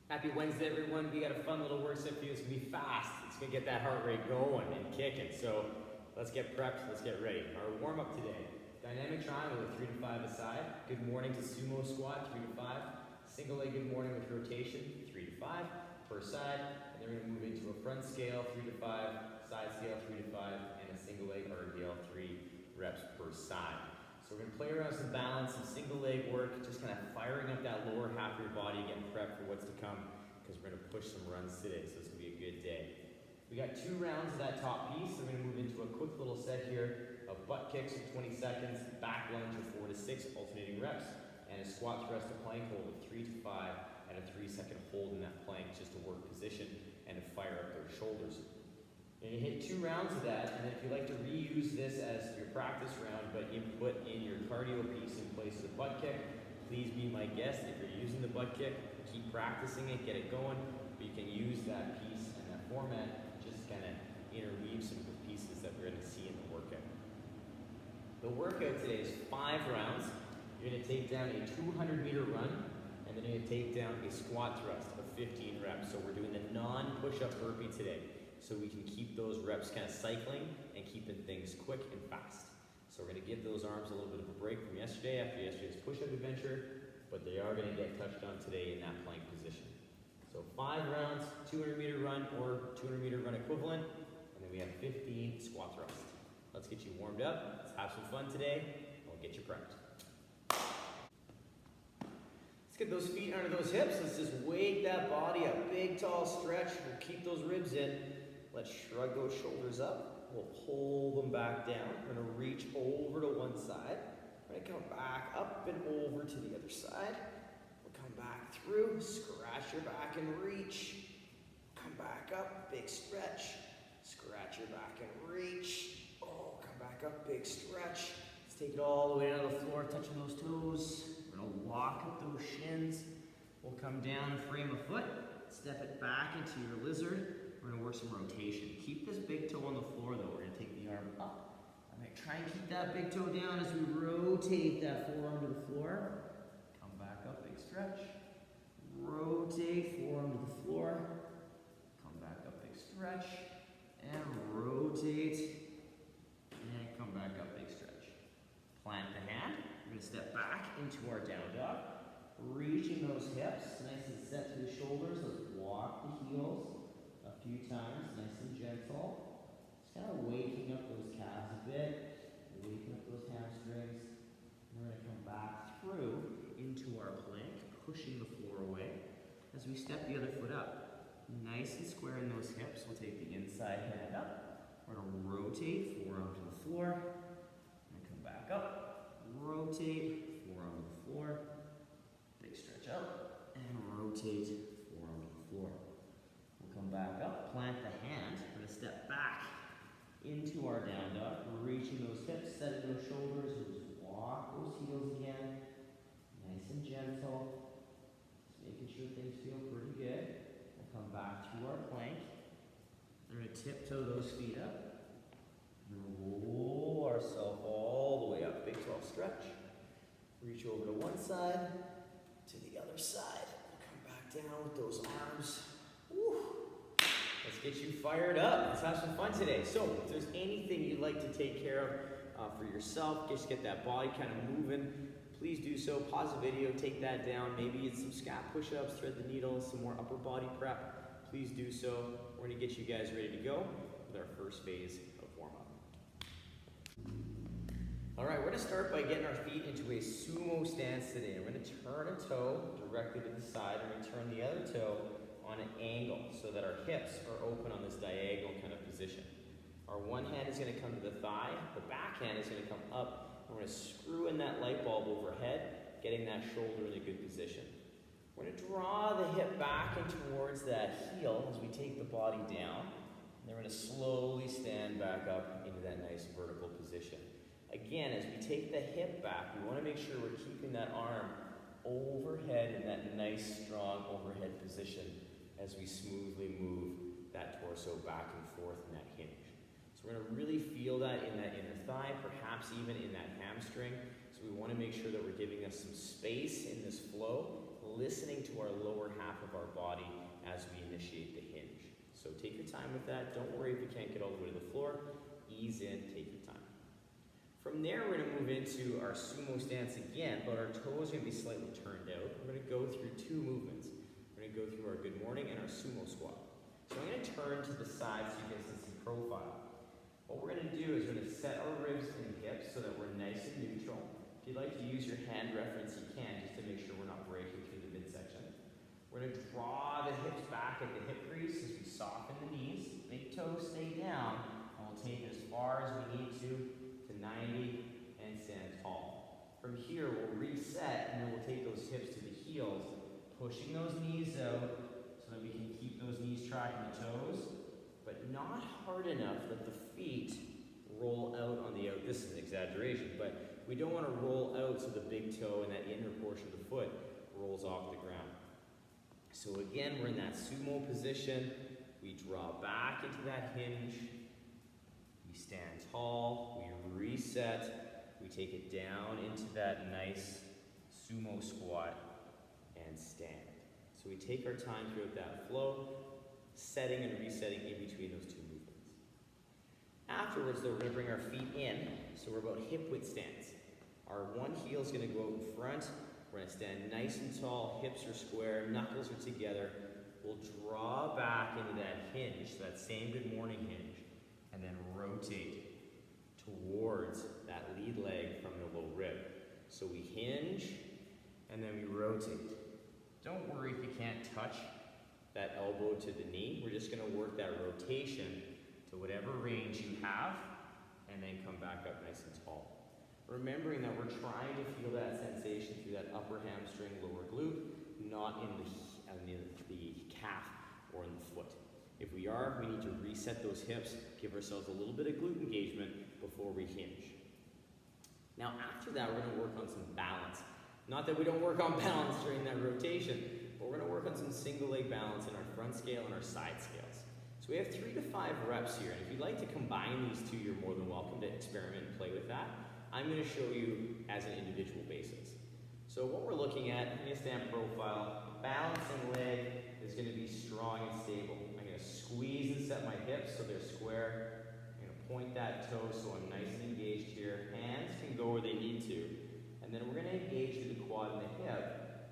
Happy Wednesday, everyone. We got a fun little work set for you. It's gonna be fast. It's gonna get that heart rate going and kicking. So let's get prepped, let's get ready. Our warm up today, dynamic triangle with 3 to 5 aside. Good morning to sumo squat, 3 to 5. Single leg good morning with rotation, 3 to 5 per side. And then we're gonna move into a front scale, 3 to 5, side scale, 3 to 5, and a single leg RDL, 3 reps per side. So we're gonna play around some balance, some single leg work, just kind of firing up that lower half of your body, getting prepped for what's to come, because we're gonna push some runs today, so it's gonna be a good day. We got 2 rounds of that top piece, so we're gonna move into a quick little set here of butt kicks for 20 seconds, back lunge of 4 to 6 alternating reps, and a squat thrust to plank hold of 3 to 5, and a 3-second hold in that plank just to work position and to fire up those shoulders. And you hit 2 rounds of that, and then if you like to reuse this as your practice round, but you put in your cardio piece in place of the butt kick, please be my guest. If you're using the butt kick, keep practicing it, get it going, but you can use that piece and that format, just kind of interweave some of the pieces that we're going to see in the workout. The workout today is 5 rounds. You're going to take down a 200-meter run, and then you're going to take down a squat thrust of 15 reps. So we're doing the non-push-up burpee today, so we can keep those reps kind of cycling and keeping things quick and fast. So we're going to give those arms a little bit of a break from yesterday after yesterday's push-up adventure, but they are going to get touched on today in that plank position. So 5 rounds, 200-meter run or 200-meter run equivalent, and then we have 15 squat thrusts. Let's get you warmed up, let's have some fun today, and we'll get you prepped. Let's get those feet under those hips. Let's just wake that body up. Big, tall stretch. We'll keep those ribs in. Let's shrug those shoulders up. We'll pull them back down. We're going to reach over to one side. We're going to come back up and over to the other side. We'll come back through. Scratch your back and reach. Come back up. Big stretch. Scratch your back and reach. Oh, come back up. Big stretch. Let's take it all the way down to the floor, touching those toes. We're going to walk up those shins. We'll come down and frame a foot. Step it back into your lizard. We're going to work some rotation. Keep this big toe on the floor though. We're going to take the arm up. I'm going to try and keep that big toe down as we rotate that forearm to the floor. Come back up, big stretch. Rotate, forearm to the floor. Come back up, big stretch. And rotate. And come back up, big stretch. Plant the hand. We're going to step back into our down dog. Reaching those hips, nice and set through the shoulders. Let's walk the heels a few times, nice and gentle. Just kind of waking up those calves a bit, waking up those hamstrings. And we're going to come back through into our plank, pushing the floor away as we step the other foot up. Nice and square in those hips. We'll take the inside hand up. We're going to rotate, forearm to the floor. And come back up. Rotate, forearm to the floor. Big stretch up. And rotate, forearm to the floor. We'll come back up, plant the hand. We're going to step back into our down dog. Reaching those hips, setting those shoulders. We'll just walk those heels again. Nice and gentle. Just making sure things feel pretty good. We'll come back to our plank. We're going to tiptoe those feet up. Roll ourselves all the way up. Big 12 stretch. Reach over to one side, to the other side. We'll come back down with those arms. Woo. Let's get you fired up. Let's have some fun today. So if there's anything you'd like to take care of for yourself, just get that body kind of moving, please do so. Pause the video, take that down. Maybe it's some scap push-ups, thread the needle, some more upper body prep. Please do so. We're going to get you guys ready to go with our first phase of warm-up. All right, we're going to start by getting our feet into a sumo stance today. We're going to turn a toe directly to the side. We're going to turn the other toe on an angle so that our hips are open on this diagonal kind of position. Our one hand is going to come to the thigh. The back hand is going to come up. We're going to screw in that light bulb overhead, getting that shoulder in a good position. We're going to draw the hip back and towards that heel as we take the body down. And then we're going to slowly stand back up into that nice vertical position. Again, as we take the hip back, we want to make sure we're keeping that arm overhead in that nice, strong overhead position as we smoothly move that torso back and forth in that hinge. So we're going to really feel that in that inner thigh, perhaps even in that hamstring. So we want to make sure that we're giving us some space in this flow, listening to our lower half of our body time with that. Don't worry if you can't get all the way to the floor. Ease in, take your time. From there, we're gonna move into our sumo stance again, but our toes are gonna be slightly turned out. We're gonna go through two movements. We're gonna go through our good morning and our sumo squat. So I'm gonna turn to the side so you guys can see profile. What we're gonna do is we're gonna set our ribs and hips so that we're nice and neutral. If you'd like to use your hand reference, you can, just to make sure we're not breaking through the midsection. We're gonna draw the hips back at the hip crease as we soften the knees. Big toes stay down, and we'll take it as far as we need to 90 and stand tall. From here, we'll reset, and then we'll take those hips to the heels, pushing those knees out so that we can keep those knees tracking the toes, but not hard enough that the feet roll out on the out. This is an exaggeration, but we don't want to roll out so the big toe and that inner portion of the foot rolls off the ground. So again, we're in that sumo position. We draw back into that hinge. We stand tall. We reset. We take it down into that nice sumo squat and stand. So we take our time throughout that flow, setting and resetting in between those two movements. Afterwards, though, we're going to bring our feet in. So we're about hip width stance. Our one heel is going to go out in front. We're going to stand nice and tall, hips are square, knuckles are together. We'll draw back into that hinge, that same good morning hinge, and then rotate towards that lead leg from the low rib. So we hinge, and then we rotate. Don't worry if you can't touch that elbow to the knee. We're just going to work that rotation to whatever range you have, and then come back up nice and tall. Remembering that we're trying to feel that sensation through that upper hamstring, lower glute, not in the calf or in the foot. If we are, we need to reset those hips, give ourselves a little bit of glute engagement before we hinge. Now after that, we're going to work on some balance. Not that we don't work on balance during that rotation, but we're going to work on some single leg balance in our front scale and our side scales. So we have 3 to 5 reps here, and if you'd like to combine these two, you're more than welcome to experiment and play with that. I'm going to show you as an individual basis. So what we're looking at, I'm going to stand profile. Balancing leg is going to be strong and stable. I'm going to squeeze and set my hips so they're square. I'm going to point that toe so I'm nice and engaged here. Hands can go where they need to. And then we're going to engage through the quad and the hip,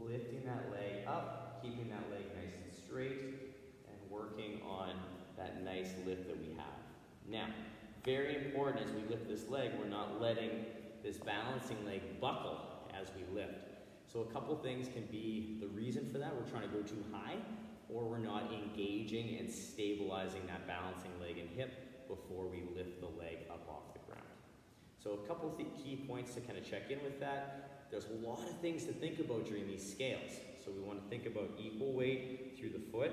lifting that leg up, keeping that leg nice and straight, and working on that nice lift that we have. Now, very important as we lift this leg, we're not letting this balancing leg buckle as we lift. So a couple things can be the reason for that. We're trying to go too high, or we're not engaging and stabilizing that balancing leg and hip before we lift the leg up off the ground. So a couple of key points to kind of check in with that. There's a lot of things to think about during these scales. So we want to think about equal weight through the foot.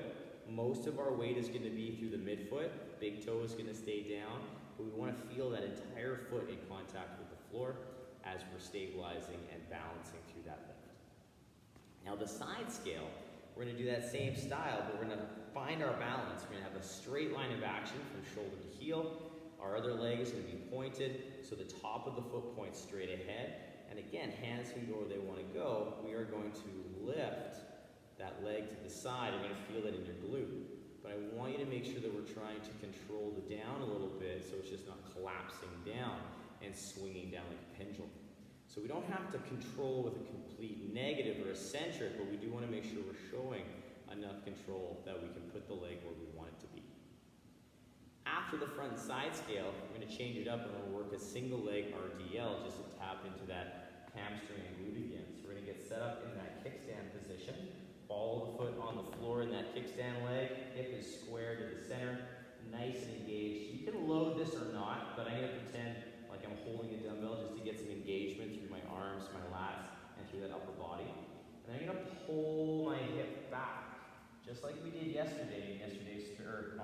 Most of our weight is going to be through the midfoot. Big toe is going to stay down. But we want to feel that entire foot in contact with the floor as we're stabilizing and balancing through that lift. Now the side scale, we're going to do that same style, but we're going to find our balance. We're going to have a straight line of action from shoulder to heel. Our other leg is going to be pointed, so the top of the foot points straight ahead. And again, hands can go where they want to go. We are going to lift that leg to the side. You're going to feel that in your glute. But I want you to make sure that we're trying to control the down a little bit so it's just not collapsing down and swinging down like a pendulum. So we don't have to control with a complete negative or eccentric, but we do want to make sure we're showing enough control that we can put the leg where we want it to be. After the front and side scale, we're going to change it up and we'll work a single leg RDL just to tap into that hamstring and glute again. So we're going to get set up in that kickstand position. Follow the foot on the floor in that kickstand leg. Hip is square to the center, nice and engaged. You can load this or not, but I'm going to pretend like I'm holding a dumbbell just to get some engagement through my arms, my lats, and through that upper body. And I'm going to pull my hip back, just like we did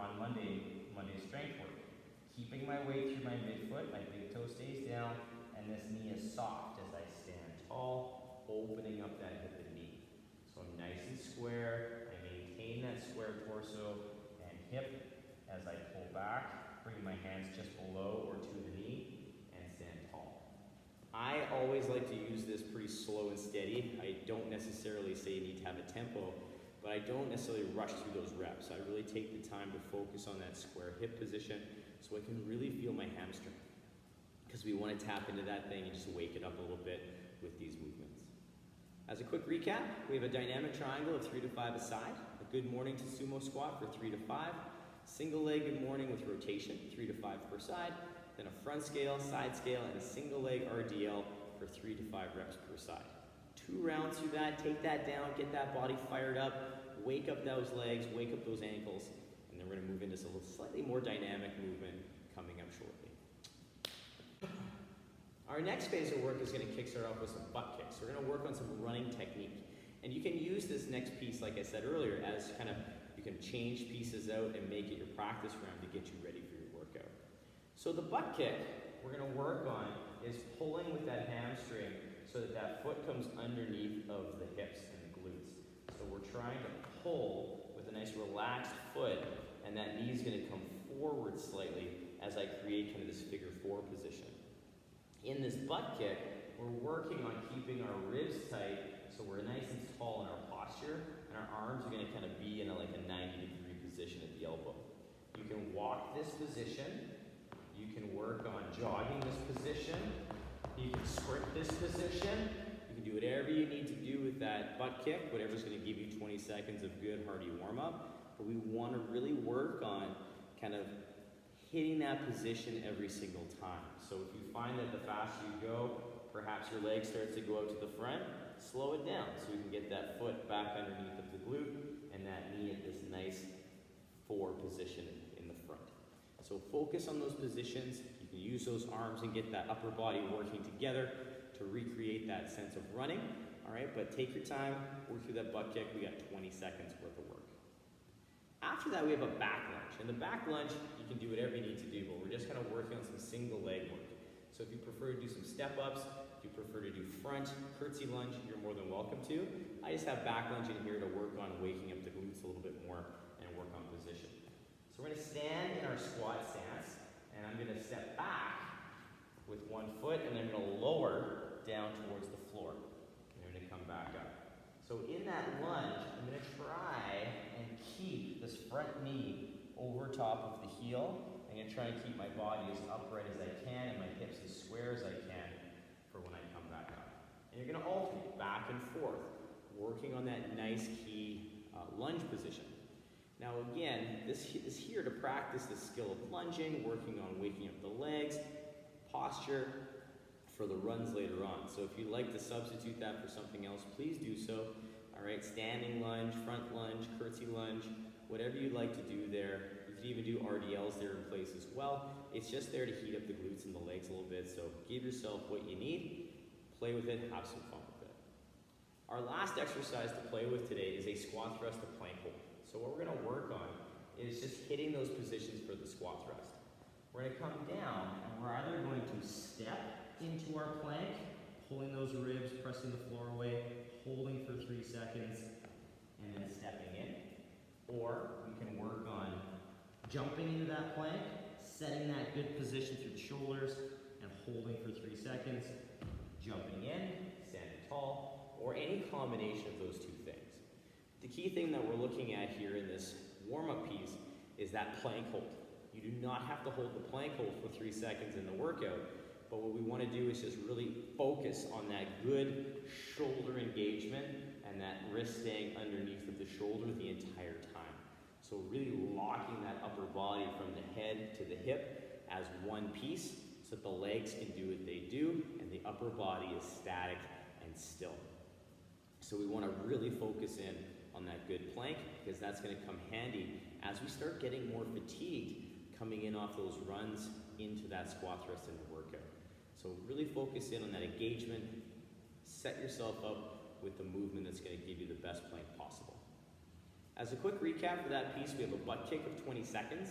on Monday's strength work. Keeping my weight through my midfoot, my big toe stays down, and this knee is soft as I stand tall, opening up that hip and knee. So I'm nice and square. I maintain that square torso and hip as I pull back, bring my hands just below or to the knee, and stand tall. I always like to use this pretty slow and steady. I don't necessarily say you need to have a tempo, but but I don't necessarily rush through those reps. I really take the time to focus on that square hip position so I can really feel my hamstring. Because we want to tap into that thing and just wake it up a little bit with these movements. As a quick recap, we have a dynamic triangle of 3 to 5 a side, a good morning to sumo squat for 3 to 5, single leg good morning with rotation, 3 to 5 per side, then a front scale, side scale, and a single leg RDL for 3 to 5 reps per side. 2 rounds through that, take that down, get that body fired up, wake up those legs, wake up those ankles, and then we're going to move into a little slightly more dynamic movement coming up shortly. Our next phase of work is going to kickstart off with some butt kicks. We're going to work on some running technique. And you can use this next piece, like I said earlier, as kind of, you can change pieces out and make it your practice round to get you ready for your workout. So the butt kick we're going to work on is pulling with that hamstring so that that foot comes underneath of the hips and the glutes. So we're trying to pull with a nice relaxed foot, and that knee is going to come forward slightly as I create kind of this figure 4 position. In this butt kick, we're working on keeping our ribs tight so we're nice and tall in our posture, and our arms are going to kind of be in like a 90-degree position at the elbow. You can walk this position, you can work on jogging this position, you can sprint this position, you can do whatever you need to do with that butt kick, whatever's going to give you 20 seconds of good hearty warm-up, but we want to really work on kind of hitting that position every single time. So if you find that the faster you go, perhaps your leg starts to go out to the front, slow it down so you can get that foot back underneath of the glute and that knee at this nice 4 position in the front. So focus on those positions. You can use those arms and get that upper body working together to recreate that sense of running. All right, but take your time, work through that butt kick. We got 20 seconds worth of work. After that, we have a back lunge. In the back lunge, you can do whatever you need to do, but we're just kind of working on some single leg work. So if you prefer to do some step-ups, if you prefer to do front, curtsy lunge, you're more than welcome to. I just have back lunge in here to work on waking up the glutes a little bit more and work on position. So we're going to stand in our squat stance, and I'm going to step back with one foot, and then I'm going to lower down towards the floor. And I'm going to come back up. So in that lunge, I'm going to try and keep this front knee over top of the heel. I'm going to try and keep my body as upright as I can and my hips as square as I can for when I come back up. And you're going to alternate back and forth, working on that nice key lunge position. Now again, this is here to practice the skill of lunging, working on waking up the legs, posture for the runs later on. So if you'd like to substitute that for something else, please do so. All right, standing lunge, front lunge, curtsy lunge, whatever you'd like to do there. You can even do RDLs there in place as well. It's just there to heat up the glutes and the legs a little bit, so give yourself what you need, play with it, have some fun with it. Our last exercise to play with today is a squat thrust to plank hold. So what we're going to work on is just hitting those positions for the squat thrust. We're going to come down, and we're either going to step into our plank, pulling those ribs, pressing the floor away, holding for 3 seconds, and then stepping in. Or we can work on jumping into that plank, setting that good position through the shoulders, and holding for 3 seconds, jumping in, standing tall, or any combination of those 2 things. The key thing that we're looking at here in this warm-up piece is that plank hold. You do not have to hold the plank hold for 3 seconds in the workout, but what we want to do is just really focus on that good shoulder engagement and that wrist staying underneath of the shoulder the entire time. So really locking that upper body from the head to the hip as one piece so that the legs can do what they do and the upper body is static and still. So we want to really focus in on that good plank because that's going to come handy as we start getting more fatigued coming in off those runs into that squat thrust in the workout. So really focus in on that engagement, set yourself up with the movement that's going to give you the best plank possible. As a quick recap for that piece, we have a butt kick of 20 seconds,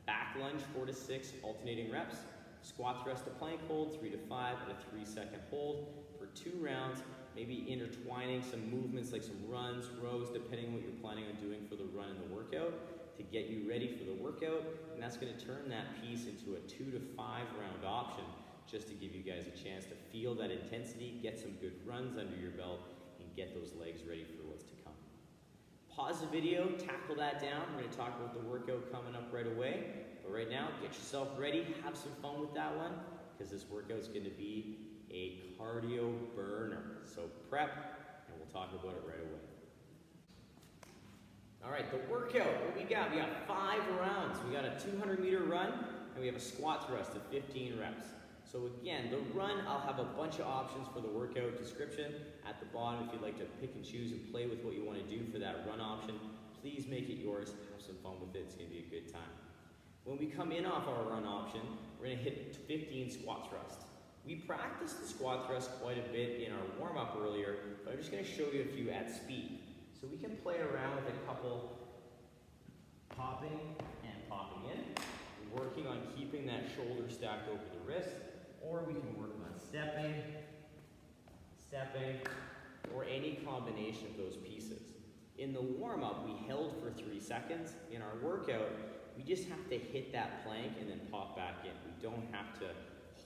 back lunge 4 to 6 alternating reps, squat thrust to plank hold 3 to 5 and a 3-second hold for 2 rounds, maybe intertwining some movements like some runs, rows, depending on what you're planning on doing for the run and the workout to get you ready for the workout, and that's going to turn that piece into a 2 to 5 round option just to give you guys a chance to feel that intensity, get some good runs under your belt, and get those legs ready for what's to come. Pause pause the video, tackle that down. We're going to talk about the workout coming up right away. But right now, get yourself ready, have some fun with that one, because this workout is going to be a cardio burner. So prep, and we'll talk about it right away. All right, the workout, what we got? We got 5 rounds. We got a 200-meter run, and we have a squat thrust of 15 reps. So again, the run, I'll have a bunch of options for the workout description at the bottom. If you'd like to pick and choose and play with what you want to do for that run option, please make it yours. Have some fun with it. It's going to be a good time. When we come in off our run option, we're going to hit 15 squat thrust. We practiced the squat thrust quite a bit in our warm-up earlier, but I'm just going to show you a few at speed. So we can play around with a couple popping and popping in, working on keeping that shoulder stacked over the wrist, or we can work on stepping, or any combination of those pieces. In the warm-up, we held for 3 seconds. In our workout, we just have to hit that plank and then pop back in. We don't have to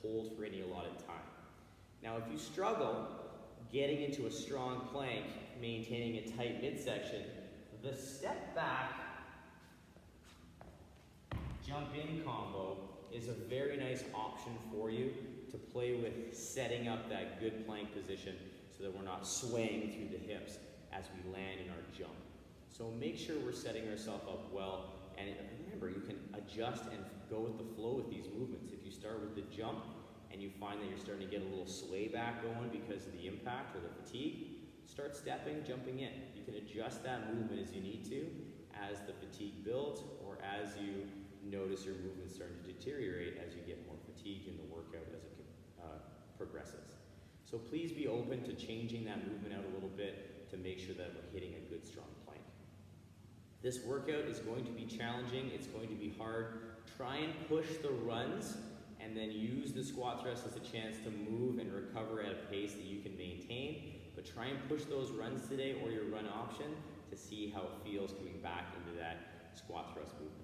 hold for any allotted time. Now, if you struggle getting into a strong plank, maintaining a tight midsection, the step back, jump in combo is a very nice option for you to play with, setting up that good plank position so that we're not swaying through the hips as we land in our jump. So make sure we're setting ourselves up well, and remember, you can adjust and go with the flow with these movements. If you start with the jump and you find that you're starting to get a little sway back going because of the impact or the fatigue, start stepping, jumping in. You can adjust that movement as you need to as the fatigue builds or as you notice your movement starting to deteriorate as you get more fatigued in the workout as it progresses. So please be open to changing that movement out a little bit to make sure that we're hitting a good strong plank. This workout is going to be challenging, it's going to be hard. Try and push the runs and then use the squat thrust as a chance to move and recover at a pace that you can maintain. But try and push those runs today or your run option to see how it feels coming back into that squat thrust movement.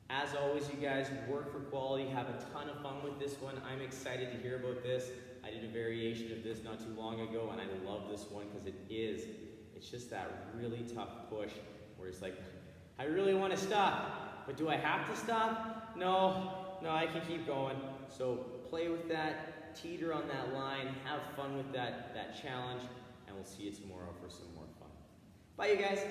As always, you guys, work for quality, have a ton of fun with this one. I'm excited to hear about this. I did a variation of this not too long ago, and I love this one because it's just that really tough push where it's like, I really want to stop, but do I have to stop? No, I can keep going. So play with that, teeter on that line, have fun with that challenge, and we'll see you tomorrow for some more fun. Bye, you guys.